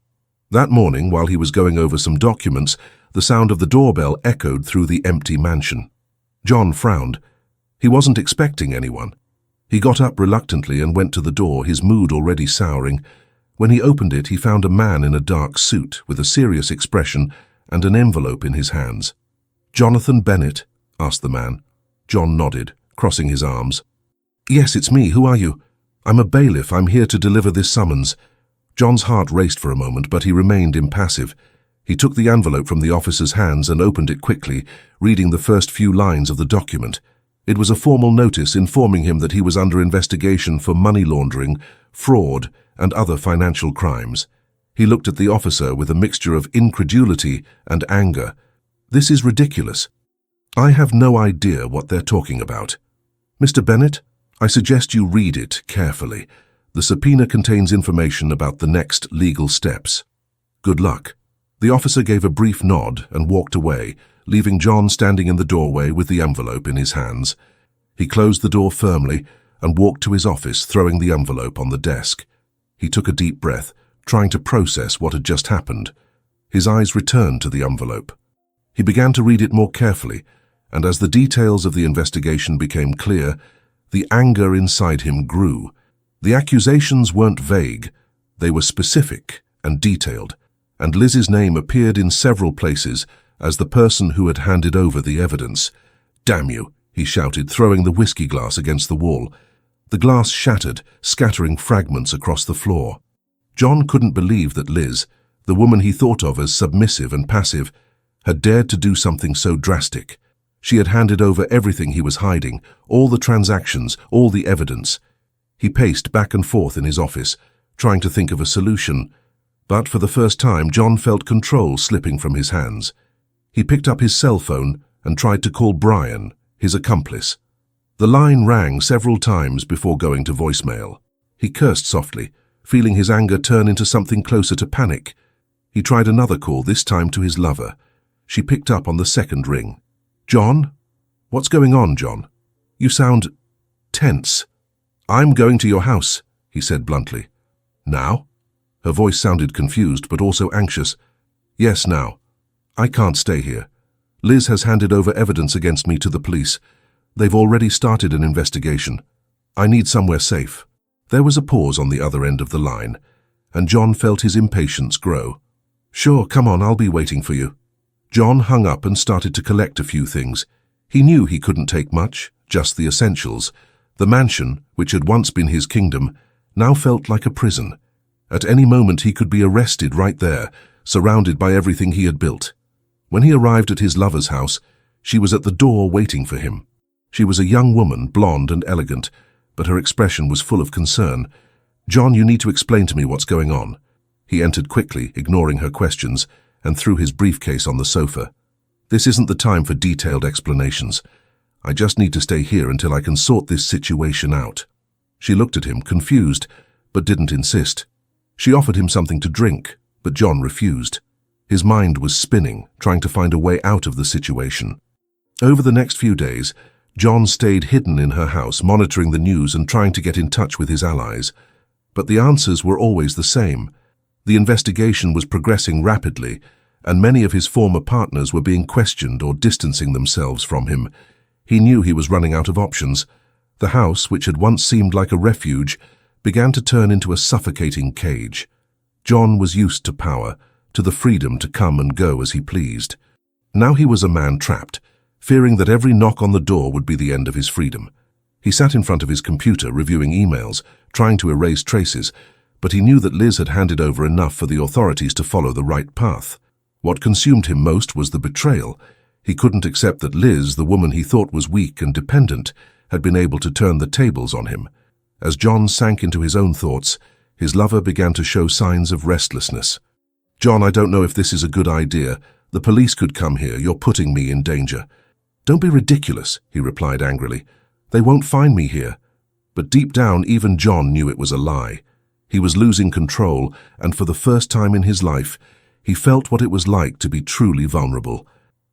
That morning, while he was going over some documents, the sound of the doorbell echoed through the empty mansion. John frowned. He wasn't expecting anyone. He got up reluctantly and went to the door, his mood already souring. When he opened it, he found a man in a dark suit with a serious expression and an envelope in his hands. "Jonathan Bennett?" asked the man. John nodded, crossing his arms. "Yes, it's me. Who are you?" "I'm a bailiff. I'm here to deliver this summons." John's heart raced for a moment, but he remained impassive. He took the envelope from the officer's hands and opened it quickly, reading the first few lines of the document. It was a formal notice informing him that he was under investigation for money laundering, fraud, and other financial crimes. He looked at the officer with a mixture of incredulity and anger. "This is ridiculous. I have no idea what they're talking about. Mr. Bennett, I suggest you read it carefully. The subpoena contains information about the next legal steps. Good luck." The officer gave a brief nod and walked away, leaving John standing in the doorway with the envelope in his hands. He closed the door firmly and walked to his office, throwing the envelope on the desk. He took a deep breath, trying to process what had just happened. His eyes returned to the envelope. He began to read it more carefully, and as the details of the investigation became clear, the anger inside him grew. The accusations weren't vague. They were specific and detailed, and Liz's name appeared in several places as the person who had handed over the evidence. "Damn you," he shouted, throwing the whiskey glass against the wall. The glass shattered, scattering fragments across the floor. John couldn't believe that Liz, the woman he thought of as submissive and passive, had dared to do something so drastic. She had handed over everything he was hiding, all the transactions, all the evidence. He paced back and forth in his office, trying to think of a solution. But for the first time, John felt control slipping from his hands. He picked up his cell phone and tried to call Brian, his accomplice. The line rang several times before going to voicemail. He cursed softly, feeling his anger turn into something closer to panic. He tried another call, this time to his lover. She picked up on the second ring. "John? What's going on, John? You sound tense." "I'm going to your house," he said bluntly. "Now?" Her voice sounded confused, but also anxious. "Yes, now. I can't stay here. Liz has handed over evidence against me to the police. They've already started an investigation. I need somewhere safe." There was a pause on the other end of the line, and John felt his impatience grow. "Sure, come on, I'll be waiting for you." John hung up and started to collect a few things. He knew he couldn't take much, just the essentials. The mansion, which had once been his kingdom, now felt like a prison. At any moment he could be arrested right there, surrounded by everything he had built. When he arrived at his lover's house, she was at the door waiting for him. She was a young woman, blonde and elegant, but her expression was full of concern. "John, you need to explain to me what's going on." He entered quickly, ignoring her questions, and threw his briefcase on the sofa. "This isn't the time for detailed explanations. I just need to stay here until I can sort this situation out." She looked at him, confused, but didn't insist. She offered him something to drink, but John refused. His mind was spinning, trying to find a way out of the situation. Over the next few days, John stayed hidden in her house, monitoring the news and trying to get in touch with his allies. But the answers were always the same. The investigation was progressing rapidly, and many of his former partners were being questioned or distancing themselves from him. He knew he was running out of options. The house, which had once seemed like a refuge, began to turn into a suffocating cage. John was used to power, to the freedom to come and go as he pleased. Now he was a man trapped, fearing that every knock on the door would be the end of his freedom. He sat in front of his computer, reviewing emails, trying to erase traces, but he knew that Liz had handed over enough for the authorities to follow the right path. What consumed him most was the betrayal. He couldn't accept that Liz, the woman he thought was weak and dependent, had been able to turn the tables on him. As John sank into his own thoughts, his lover began to show signs of restlessness. "John, I don't know if this is a good idea. The police could come here. You're putting me in danger." "Don't be ridiculous," he replied angrily. "They won't find me here." But deep down, even John knew it was a lie. He was losing control, and for the first time in his life, he felt what it was like to be truly vulnerable.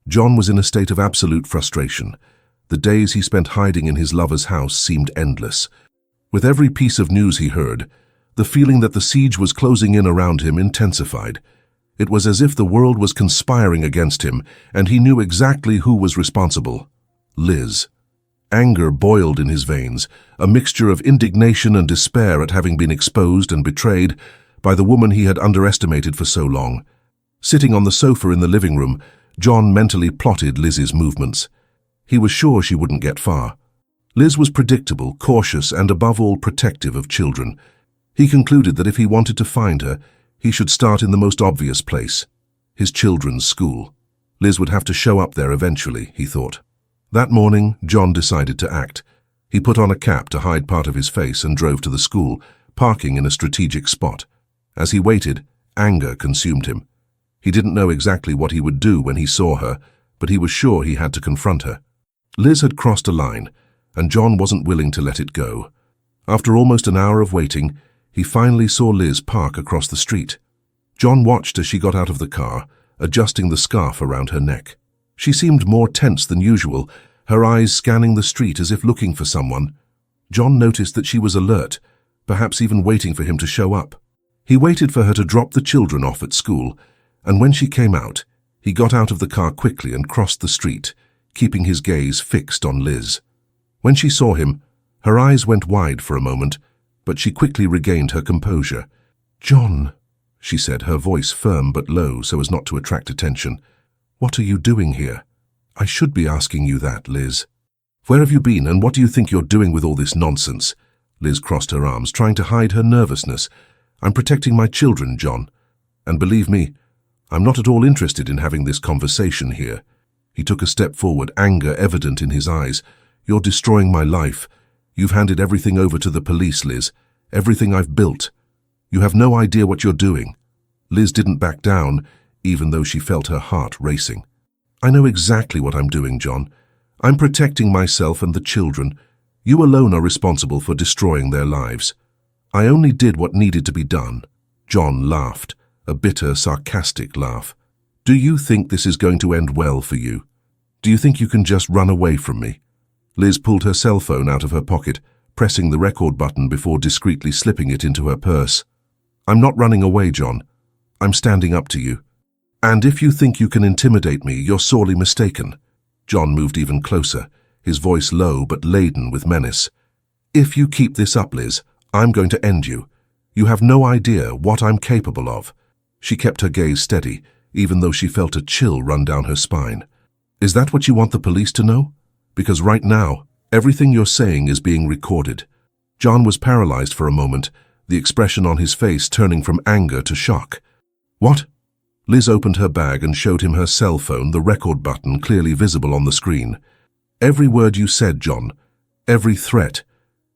John was in a state of absolute frustration. The days he spent hiding in his lover's house seemed endless. With every piece of news he heard, the feeling that the siege was closing in around him intensified. It was as if the world was conspiring against him, and he knew exactly who was responsible: Liz. Anger boiled in his veins, a mixture of indignation and despair at having been exposed and betrayed by the woman he had underestimated for so long. Sitting on the sofa in the living room, John mentally plotted Liz's movements. He was sure she wouldn't get far. Liz was predictable, cautious, and above all protective of children. He concluded that if he wanted to find her, he should start in the most obvious place: his children's school. Liz would have to show up there eventually, he thought. That morning, John decided to act. He put on a cap to hide part of his face and drove to the school, parking in a strategic spot. As he waited, anger consumed him. He didn't know exactly what he would do when he saw her, but he was sure he had to confront her. Liz had crossed a line, and John wasn't willing to let it go. After almost an hour of waiting, he finally saw Liz park across the street. John watched as she got out of the car, adjusting the scarf around her neck. She seemed more tense than usual, her eyes scanning the street as if looking for someone. John noticed that she was alert, perhaps even waiting for him to show up. He waited for her to drop the children off at school, and when she came out, he got out of the car quickly and crossed the street, keeping his gaze fixed on Liz. When she saw him, her eyes went wide for a moment, but she quickly regained her composure. "John," she said, her voice firm but low so as not to attract attention. "What are you doing here?" "I should be asking you that, Liz. Where have you been, and what do you think you're doing with all this nonsense?" Liz crossed her arms, trying to hide her nervousness. "I'm protecting my children, John. And believe me, I'm not at all interested in having this conversation here." He took a step forward, anger evident in his eyes. "You're destroying my life. You've handed everything over to the police, Liz. Everything I've built. You have no idea what you're doing." Liz didn't back down, even though she felt her heart racing. "I know exactly what I'm doing, John. I'm protecting myself and the children. You alone are responsible for destroying their lives. I only did what needed to be done." John laughed, a bitter, sarcastic laugh. "Do you think this is going to end well for you? Do you think you can just run away from me?" Liz pulled her cell phone out of her pocket, pressing the record button before discreetly slipping it into her purse. "I'm not running away, John. I'm standing up to you. And if you think you can intimidate me, you're sorely mistaken." John moved even closer, his voice low but laden with menace. "If you keep this up, Liz, I'm going to end you. You have no idea what I'm capable of." She kept her gaze steady, even though she felt a chill run down her spine. "Is that what you want the police to know? Because right now, everything you're saying is being recorded." John was paralyzed for a moment, the expression on his face turning from anger to shock. "What?" Liz opened her bag and showed him her cell phone, the record button clearly visible on the screen. "Every word you said, John, every threat,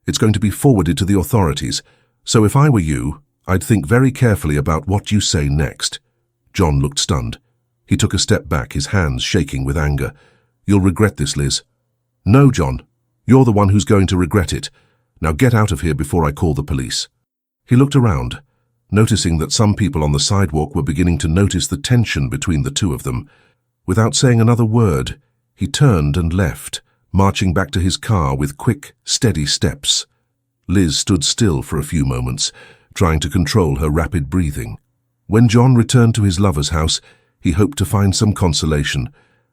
it's going to be forwarded to the authorities, so if I were you, I'd think very carefully about what you say next." John looked stunned. He took a step back, his hands shaking with anger. "You'll regret this, Liz." "No, John. You're the one who's going to regret it. Now get out of here before I call the police." He looked around, noticing that some people on the sidewalk were beginning to notice the tension between the two of them. Without saying another word, he turned and left, marching back to his car with quick, steady steps. Liz stood still for a few moments, trying to control her rapid breathing. When John returned to his lover's house, he hoped to find some consolation,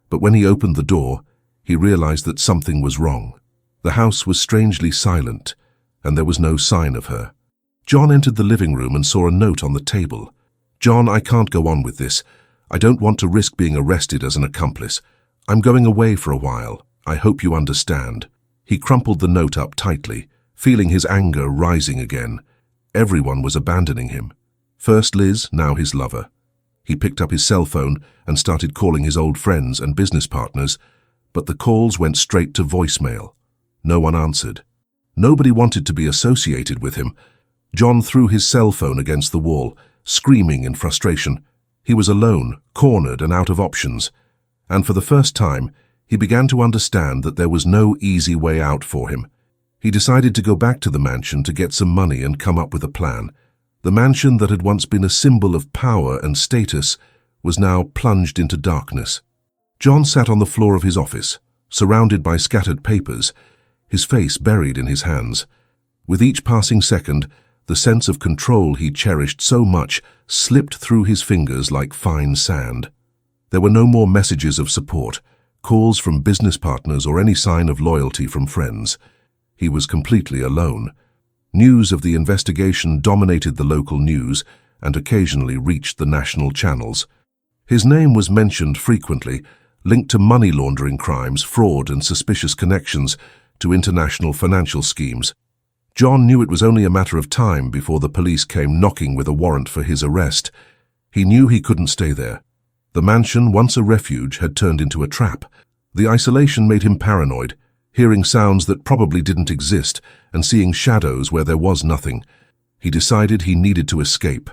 but when he opened the door, he realized that something was wrong. The house was strangely silent, and there was no sign of her. John entered the living room and saw a note on the table. "John, I can't go on with this. I don't want to risk being arrested as an accomplice. I'm going away for a while. I hope you understand." He crumpled the note up tightly, feeling his anger rising again. Everyone was abandoning him. First Liz, now his lover. He picked up his cell phone and started calling his old friends and business partners, but the calls went straight to voicemail. No one answered. Nobody wanted to be associated with him. John threw his cell phone against the wall, screaming in frustration. He was alone, cornered and out of options. And for the first time, he began to understand that there was no easy way out for him. He decided to go back to the mansion to get some money and come up with a plan. The mansion that had once been a symbol of power and status was now plunged into darkness. John sat on the floor of his office, surrounded by scattered papers, his face buried in his hands. With each passing second, the sense of control he cherished so much slipped through his fingers like fine sand. There were no more messages of support, calls from business partners or any sign of loyalty from friends. He was completely alone. News of the investigation dominated the local news and occasionally reached the national channels. His name was mentioned frequently, linked to money laundering crimes, fraud and suspicious connections to international financial schemes. John knew it was only a matter of time before the police came knocking with a warrant for his arrest. He knew he couldn't stay there. The mansion, once a refuge, had turned into a trap. The isolation made him paranoid, hearing sounds that probably didn't exist and seeing shadows where there was nothing. He decided he needed to escape.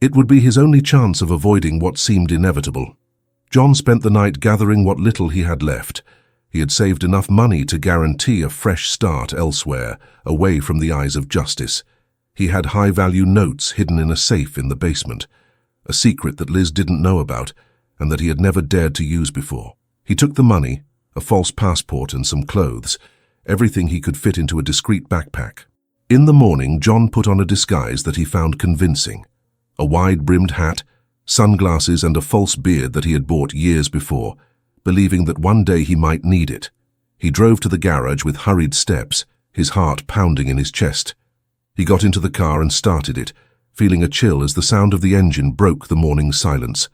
It would be his only chance of avoiding what seemed inevitable. John spent the night gathering what little he had left. He had saved enough money to guarantee a fresh start elsewhere, away from the eyes of justice. He had high-value notes hidden in a safe in the basement, a secret that Liz didn't know about and that he had never dared to use before. He took the money, a false passport and some clothes, everything he could fit into a discreet backpack. In the morning, John put on a disguise that he found convincing. A wide-brimmed hat, sunglasses and a false beard that he had bought years before, believing that one day he might need it. He drove to the garage with hurried steps, his heart pounding in his chest. He got into the car and started it, feeling a chill as the sound of the engine broke the morning silence.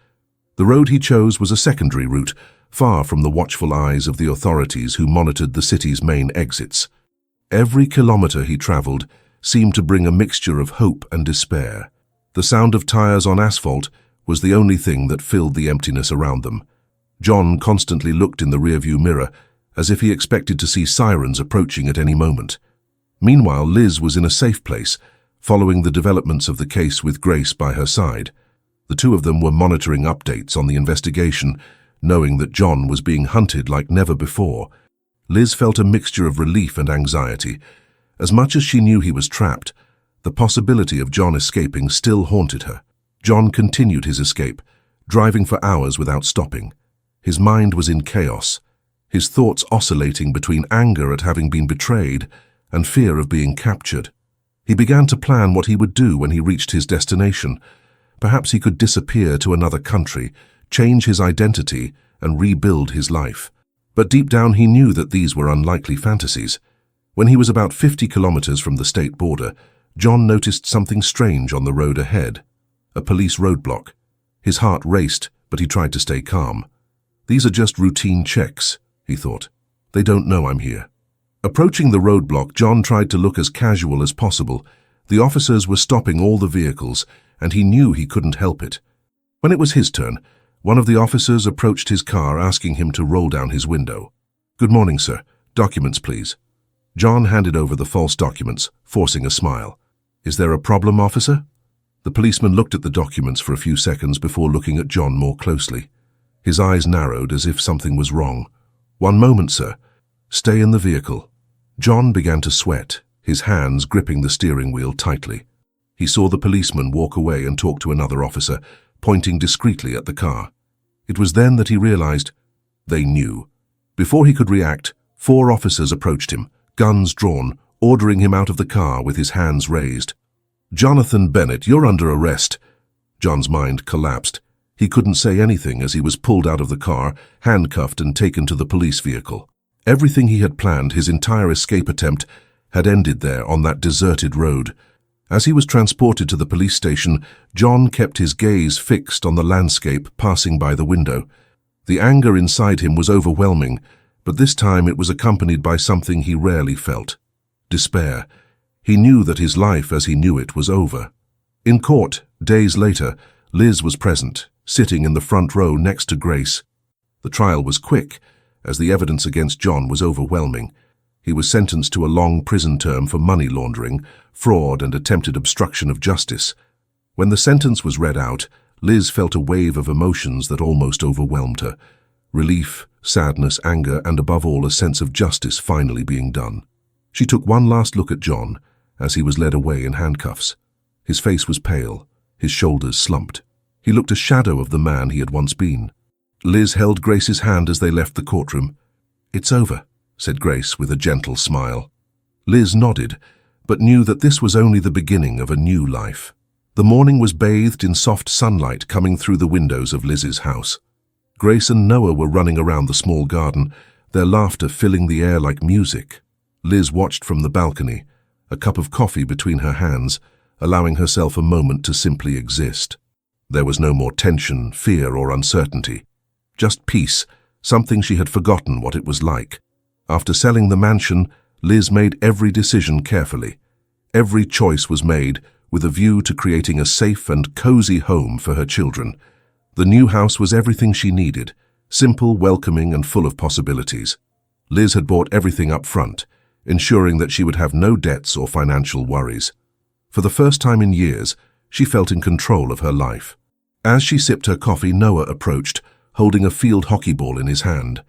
The road he chose was a secondary route, far from the watchful eyes of the authorities who monitored the city's main exits. Every kilometer he traveled seemed to bring a mixture of hope and despair. The sound of tires on asphalt was the only thing that filled the emptiness around them. John constantly looked in the rearview mirror, as if he expected to see sirens approaching at any moment. Meanwhile, Liz was in a safe place, following the developments of the case with Grace by her side. The two of them were monitoring updates on the investigation, knowing that John was being hunted like never before. Liz felt a mixture of relief and anxiety. As much as she knew he was trapped, the possibility of John escaping still haunted her. John continued his escape, driving for hours without stopping. His mind was in chaos, his thoughts oscillating between anger at having been betrayed and fear of being captured. He began to plan what he would do when he reached his destination. Perhaps he could disappear to another country, change his identity, and rebuild his life. But deep down he knew that these were unlikely fantasies. When he was about 50 kilometers from the state border, John noticed something strange on the road ahead. A police roadblock. His heart raced, but he tried to stay calm. "These are just routine checks," he thought. "They don't know I'm here." Approaching the roadblock, John tried to look as casual as possible. The officers were stopping all the vehicles, and he knew he couldn't help it. When it was his turn, one of the officers approached his car asking him to roll down his window. "Good morning, sir. Documents, please." John handed over the false documents, forcing a smile. "Is there a problem, officer?" The policeman looked at the documents for a few seconds before looking at John more closely. His eyes narrowed as if something was wrong. "One moment, sir. Stay in the vehicle." John began to sweat, his hands gripping the steering wheel tightly. He saw the policeman walk away and talk to another officer, pointing discreetly at the car. It was then that he realized they knew. Before he could react, 4 officers approached him, guns drawn, ordering him out of the car with his hands raised. "Jonathan Bennett, you're under arrest." John's mind collapsed. He couldn't say anything as he was pulled out of the car, handcuffed and taken to the police vehicle. Everything he had planned, his entire escape attempt, had ended there on that deserted road. As he was transported to the police station, John kept his gaze fixed on the landscape passing by the window. The anger inside him was overwhelming, but this time it was accompanied by something he rarely felt: despair. He knew that his life as he knew it was over. In court, days later, Liz was present, sitting in the front row next to Grace. The trial was quick, as the evidence against John was overwhelming. He was sentenced to a long prison term for money laundering, fraud, and attempted obstruction of justice. When the sentence was read out, Liz felt a wave of emotions that almost overwhelmed her: relief, sadness, anger, and above all, a sense of justice finally being done. She took one last look at John as he was led away in handcuffs. His face was pale, his shoulders slumped. He looked a shadow of the man he had once been. Liz held Grace's hand as they left the courtroom. "It's over," said Grace with a gentle smile. Liz nodded, but knew that this was only the beginning of a new life. The morning was bathed in soft sunlight coming through the windows of Liz's house. Grace and Noah were running around the small garden, their laughter filling the air like music. Liz watched from the balcony, a cup of coffee between her hands, allowing herself a moment to simply exist. There was no more tension, fear, or uncertainty. Just peace, something she had forgotten what it was like. After selling the mansion, Liz made every decision carefully. Every choice was made with a view to creating a safe and cozy home for her children. The new house was everything she needed: simple, welcoming, and full of possibilities. Liz had bought everything up front, ensuring that she would have no debts or financial worries. For the first time in years, she felt in control of her life. As she sipped her coffee, Noah approached, holding a field hockey ball in his hand.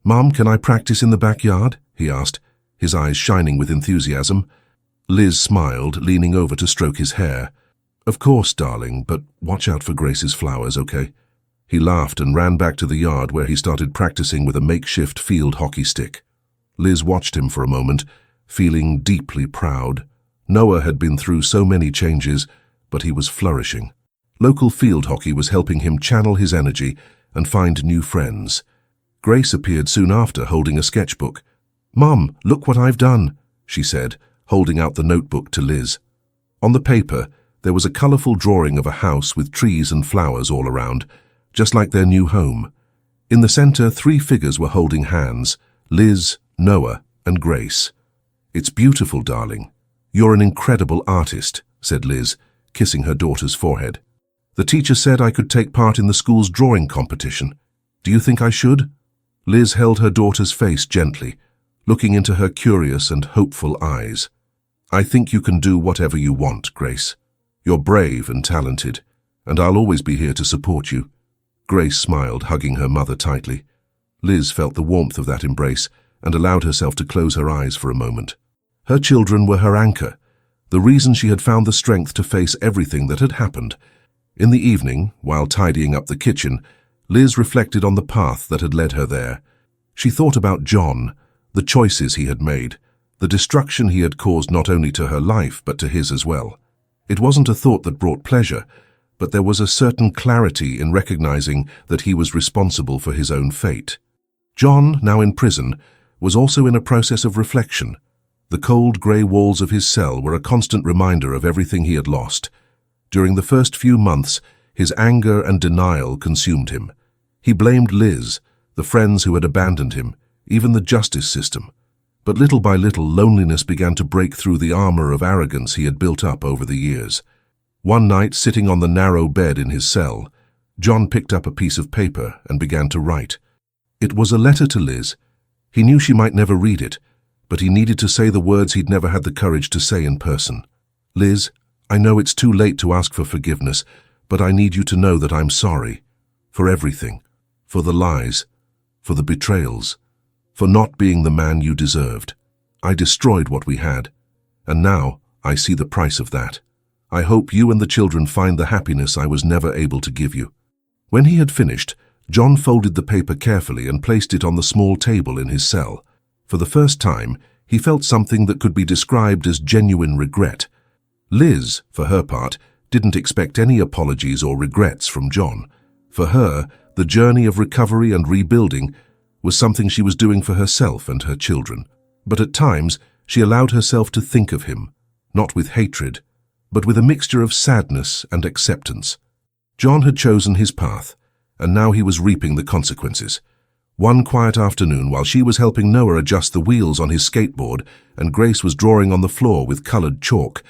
"Mom, can I practice in the backyard?" he asked, his eyes shining with enthusiasm. Liz smiled, leaning over to stroke his hair. "Of course, darling, but watch out for Grace's flowers, okay?" He laughed and ran back to the yard where he started practicing with a makeshift field hockey stick. Liz watched him for a moment, feeling deeply proud. Noah had been through so many changes, but he was flourishing. Local field hockey was helping him channel his energy and find new friends. Grace appeared soon after, holding a sketchbook. "Mom, look what I've done," she said, holding out the notebook to Liz. On the paper, there was a colorful drawing of a house with trees and flowers all around, just like their new home. In the center, 3 figures were holding hands: Liz, Noah, and Grace. "It's beautiful, darling. You're an incredible artist," said Liz, kissing her daughter's forehead. "The teacher said I could take part in the school's drawing competition. Do you think I should?" Liz held her daughter's face gently, looking into her curious and hopeful eyes. "I think you can do whatever you want, Grace. You're brave and talented, and I'll always be here to support you." Grace smiled, hugging her mother tightly. Liz felt the warmth of that embrace and allowed herself to close her eyes for a moment. Her children were her anchor, the reason she had found the strength to face everything that had happened. In the evening, while tidying up the kitchen, Liz reflected on the path that had led her there. She thought about John, the choices he had made, the destruction he had caused not only to her life but to his as well. It wasn't a thought that brought pleasure, but there was a certain clarity in recognizing that he was responsible for his own fate. John, now in prison, was also in a process of reflection. The cold grey walls of his cell were a constant reminder of everything he had lost. During the first few months, his anger and denial consumed him. He blamed Liz, the friends who had abandoned him, even the justice system. But little by little, loneliness began to break through the armor of arrogance he had built up over the years. One night, sitting on the narrow bed in his cell, John picked up a piece of paper and began to write. It was a letter to Liz. He knew she might never read it, but he needed to say the words he'd never had the courage to say in person. "Liz, I know it's too late to ask for forgiveness, but I need you to know that I'm sorry. For everything. For the lies. For the betrayals. For not being the man you deserved. I destroyed what we had, and now I see the price of that. I hope you and the children find the happiness I was never able to give you." When he had finished, John folded the paper carefully and placed it on the small table in his cell. For the first time, he felt something that could be described as genuine regret. Liz, for her part, didn't expect any apologies or regrets from John. For her, the journey of recovery and rebuilding was something she was doing for herself and her children. But at times, she allowed herself to think of him, not with hatred, but with a mixture of sadness and acceptance. John had chosen his path, and now he was reaping the consequences. One quiet afternoon, while she was helping Noah adjust the wheels on his skateboard and Grace was drawing on the floor with colored chalk,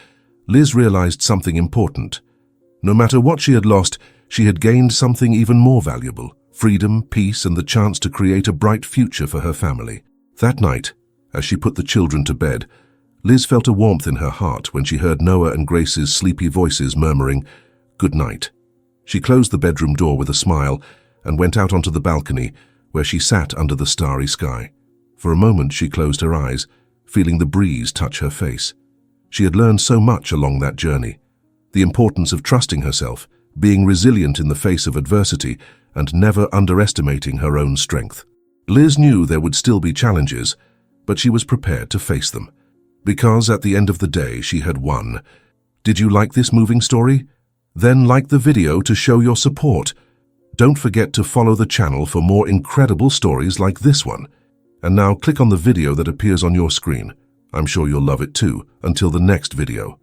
Liz realized something important. No matter what she had lost, she had gained something even more valuable: freedom, peace, and the chance to create a bright future for her family. That night, as she put the children to bed, Liz felt a warmth in her heart when she heard Noah and Grace's sleepy voices murmuring, "Good night." She closed the bedroom door with a smile and went out onto the balcony, where she sat under the starry sky. For a moment she closed her eyes, feeling the breeze touch her face. She had learned so much along that journey: the importance of trusting herself, being resilient in the face of adversity, and never underestimating her own strength. Liz knew there would still be challenges, but she was prepared to face them. Because at the end of the day, she had won. Did you like this moving story? Then like the video to show your support. Don't forget to follow the channel for more incredible stories like this one. And now click on the video that appears on your screen. I'm sure you'll love it too. Until the next video.